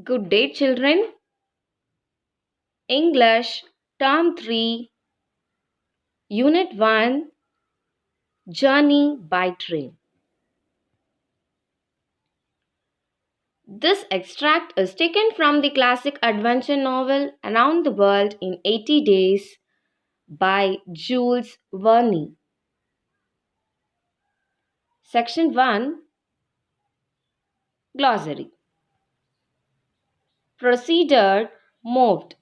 Good day, children. English, Term 3, Unit 1, Journey by Train. This extract is taken from the classic adventure novel Around the World in 80 Days by Jules Verne. Section 1, Glossary. Proceeded, moved.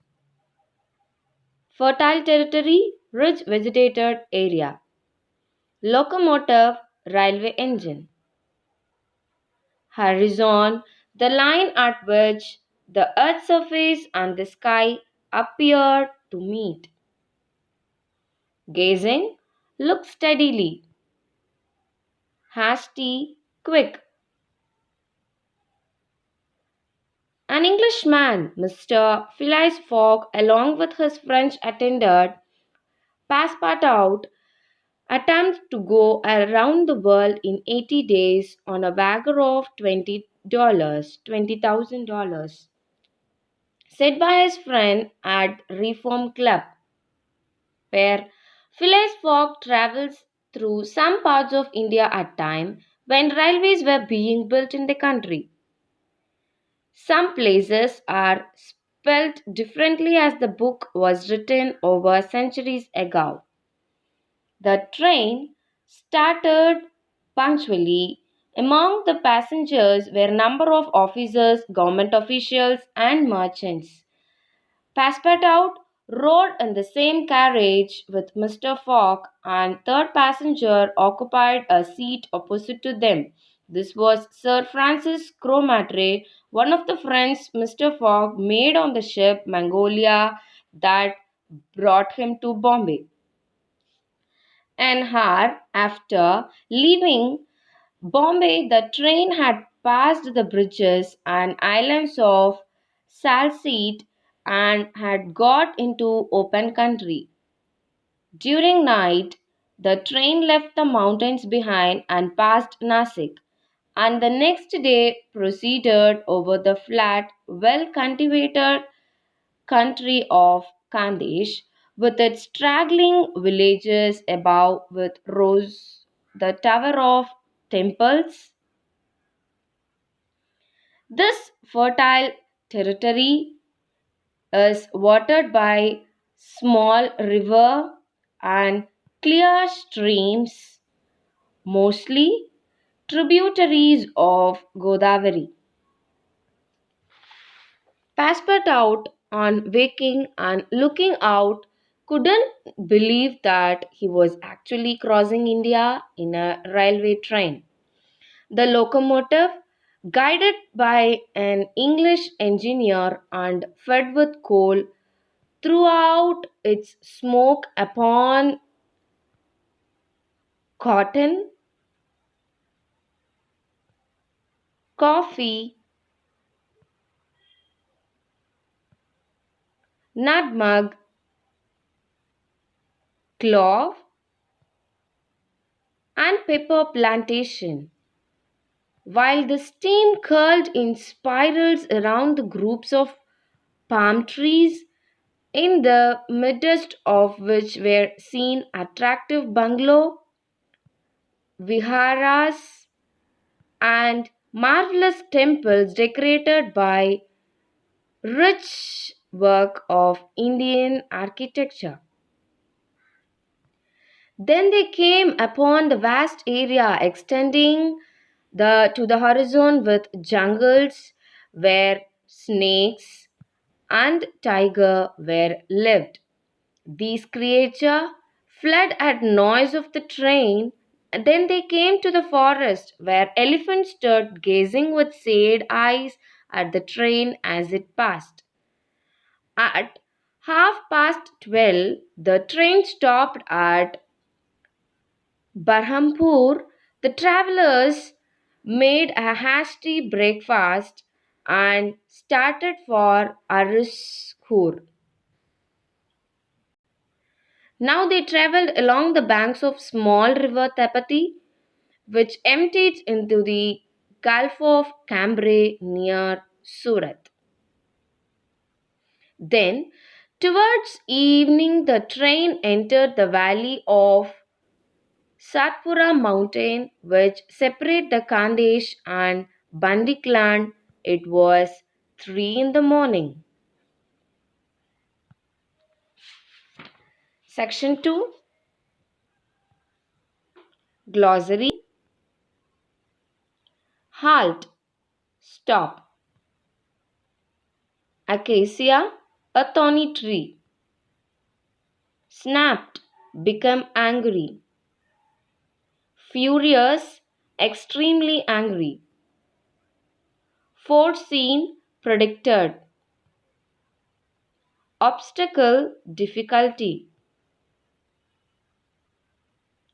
Fertile territory, rich vegetated area. Locomotive, railway engine. Horizon, the line at which the earth's surface and the sky appear to meet. Gazing, look steadily. Hasty, quick. An Englishman, Mr. Phileas Fogg, along with his French attendant, Passepartout, attempts to go around the world in 80 days on a wager of $20,000, set by his friend at Reform Club, where Phileas Fogg travels through some parts of India at time when railways were being built in the country. Some places are spelt differently as the book was written over centuries ago. The train started punctually. Among the passengers were a number of officers, government officials, and merchants. Passepartout rode in the same carriage with Mr. Fogg, and third passenger occupied a seat opposite to them. This was Sir Francis Cromarty, one of the friends Mr. Fogg made on the ship Mongolia that brought him to Bombay. An hour after leaving Bombay, the train had passed the bridges and islands of Salsette and had got into open country. During night, the train left the mountains behind and passed Nasik, and the next day proceeded over the flat, well cultivated country of Khandesh, with its straggling villages above with rose the tower of temples. This fertile territory is watered by small river and clear streams, mostly tributaries of Godavari. Passepartout, on waking and looking out, couldn't believe that he was actually crossing India in a railway train. The locomotive, guided by an English engineer and fed with coal, threw out its smoke upon cotton, coffee, nutmeg, clove, and pepper plantation, while the steam curled in spirals around the groups of palm trees, in the midst of which were seen attractive bungalow, viharas, and marvelous temples decorated by rich work of Indian architecture. Then they came upon the vast area extending to the horizon with jungles where snakes and tiger were lived. These creatures fled at noise of the train. And then they came to the forest where elephants stood gazing with sad eyes at the train as it passed. At 12:30, the train stopped at Berhampur. The travelers made a hasty breakfast and started for Ariskur. Now they traveled along the banks of small river Tapati, which emptied into the Gulf of Cambrai near Surat. Then, towards evening, the train entered the valley of Satpura mountain, which separate the Khandesh and Bandikland. It was 3 in the morning. Section 2. Glossary. Halt. Stop. Acacia, a thorny tree. Snapped. Become angry. Furious, extremely angry. Foreseen, predicted. Obstacle, difficulty.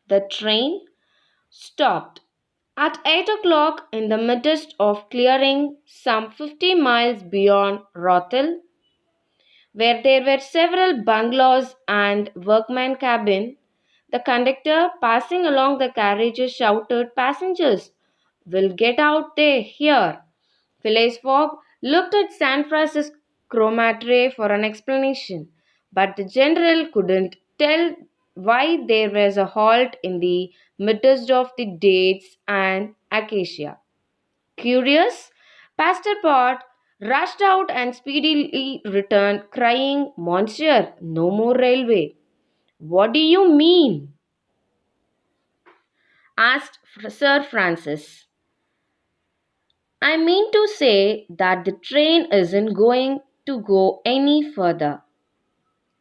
The train stopped at 8 o'clock in the midst of clearing some 50 miles beyond Rothal, where there were several bungalows and workman cabin. The conductor passing along the carriages shouted, "Passengers will get out there here." Phileas Fogg looked at San Francisco Cromartie for an explanation, but the general couldn't tell why there was a halt in the midst of the dates and acacia. Curious, Pastor Pot rushed out and speedily returned, crying, "Monsieur, no more railway." "What do you mean?" asked Sir Francis. "I mean to say that the train isn't going to go any further."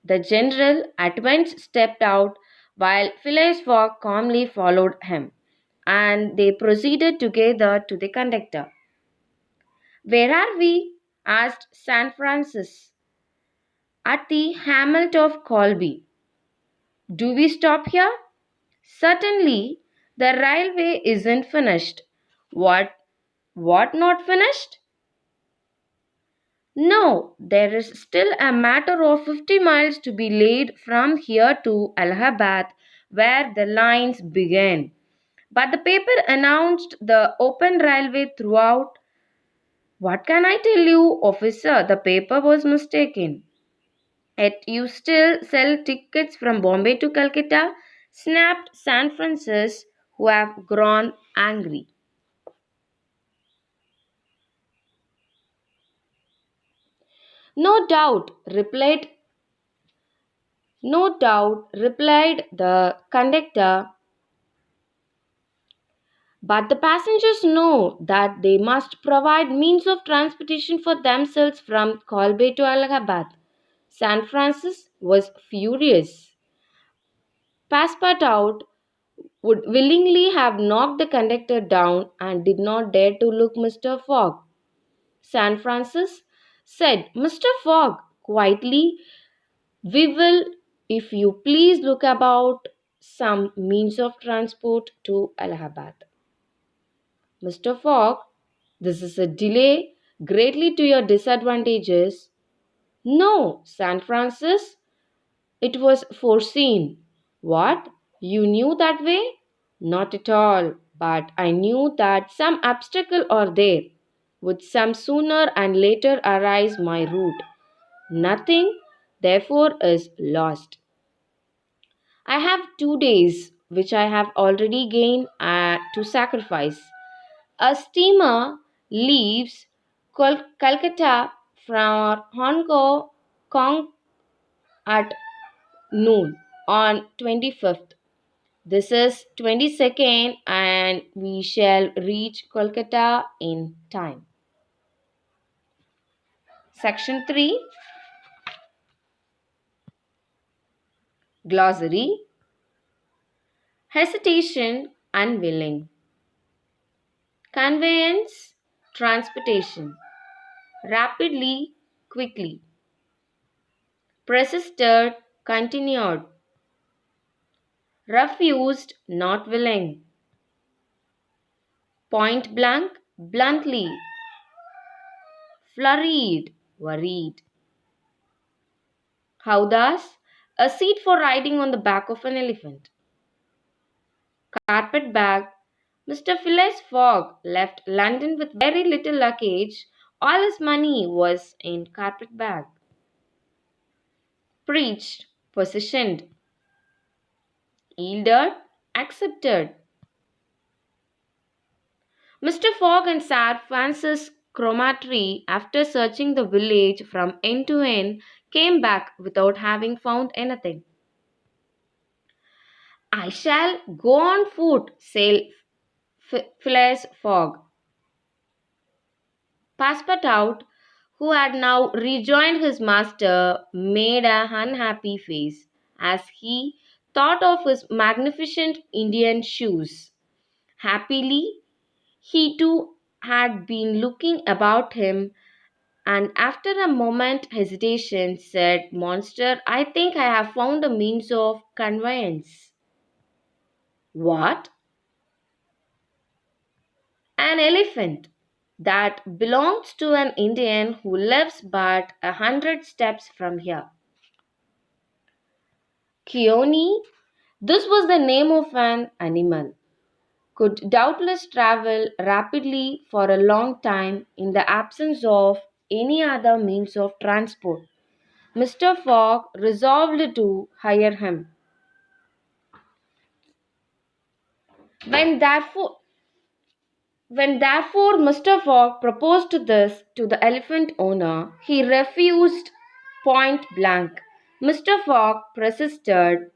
The general at once stepped out while Phileas Fogg calmly followed him, and they proceeded together to the conductor. "Where are we?" asked St. Francis. "At the hamlet of Colby." "Do we stop here?" "Certainly. The railway isn't finished." What not finished?" "No, there is still a matter of 50 miles to be laid from here to Allahabad, where the lines begin. But the paper announced the open railway throughout." "What can I tell you, officer? The paper was mistaken." "Yet you still sell tickets from Bombay to Calcutta?" snapped San Francis, who have grown angry. "No doubt," replied the conductor, "but the passengers know that they must provide means of transportation for themselves from Colby to Allahabad." San Francis was furious. Passepartout would willingly have knocked the conductor down and did not dare to look Mr. Fogg. San Francis said, "Mr. Fogg, quietly, we will, if you please, look about some means of transport to Allahabad." "Mr. Fogg, this is a delay greatly to your disadvantages." "No, San Francis, it was foreseen." "What? You knew that way?" "Not at all, but I knew that some obstacle or there would some sooner and later arise my route. Nothing, therefore, is lost. I have 2 days, which I have already gained, to sacrifice. A steamer leaves Calcutta for Kong at noon on 25th. This is 22nd, and we shall reach Kolkata in time. Section 3. Glossary. Hesitation, unwilling. Conveyance, transportation. Rapidly, quickly. Persisted, continued. Refused, not willing. Point blank, bluntly. Flurried, worried. Howdas, a seat for riding on the back of an elephant. Carpet bag. Mr. Phileas Fogg left London with very little luggage. All his money was in carpet bag. preached, positioned, yielded, accepted. Mr. Fogg and Sir Francis Cromarty, after searching the village from end to end, came back without having found anything. I shall go on foot, said Phileas Fogg. Passepartout, who had now rejoined his master, made an unhappy face as he thought of his magnificent Indian shoes. Happily, he too had been looking about him, and after a moment's hesitation said, Monster, I think I have found a means of conveyance. What? An elephant that belongs to an Indian who lives but 100 steps from here. Keone, this was the name of an animal, could doubtless travel rapidly for a long time in the absence of any other means of transport. Mr. Fogg resolved to hire him. When therefore When therefore Mr. Fogg proposed this to the elephant owner, he refused point blank. Mr. Fogg persisted,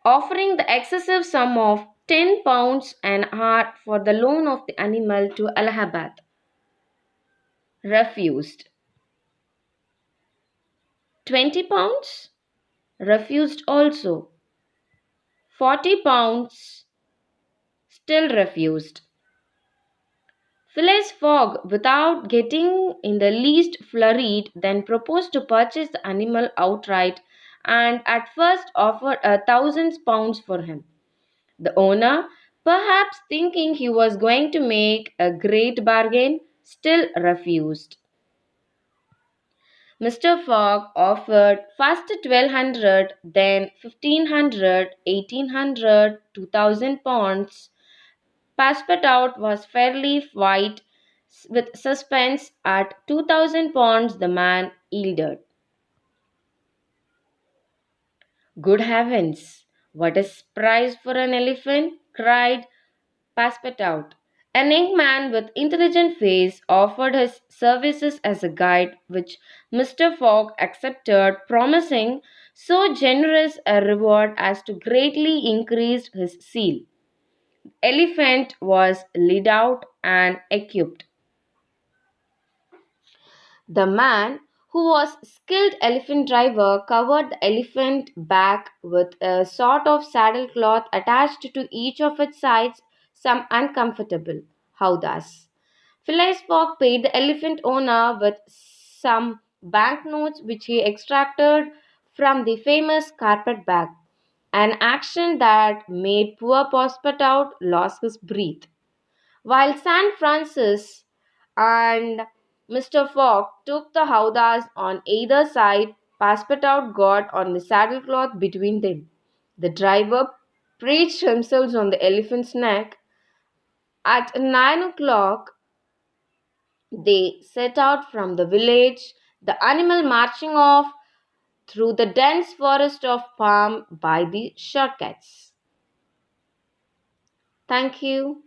offering the excessive sum of £10 an hour for the loan of the animal to Allahabad. Refused. £20? Refused also. £40? Still refused. Phileas Fogg, without getting in the least flurried, then proposed to purchase the animal outright and at first offered £1,000 for him. The owner, perhaps thinking he was going to make a great bargain, still refused. Mr. Fogg offered first 1,200, then 1,500, 1,800, £2,000. Passepartout was fairly white with suspense. At £2,000 the man yielded. Good heavens! What a price for an elephant! Cried Passepartout. An young man with intelligent face offered his services as a guide, which Mr. Fogg accepted, promising so generous a reward as to greatly increase his zeal. Elephant was led out and equipped. The man, who was skilled elephant driver, covered the elephant back with a sort of saddlecloth attached to each of its sides, some uncomfortable. How thus? Phileas Fogg paid the elephant owner with some banknotes which he extracted from the famous carpet bag, an action that made poor Passepartout lose his breath. While San Francis and Mr. Fogg took the howdahs on either side, Passepartout got on the saddlecloth between them. The driver perched himself on the elephant's neck. At 9 o'clock, they set out from the village, the animal marching off through the dense forest of palm by the shortcuts. Thank you.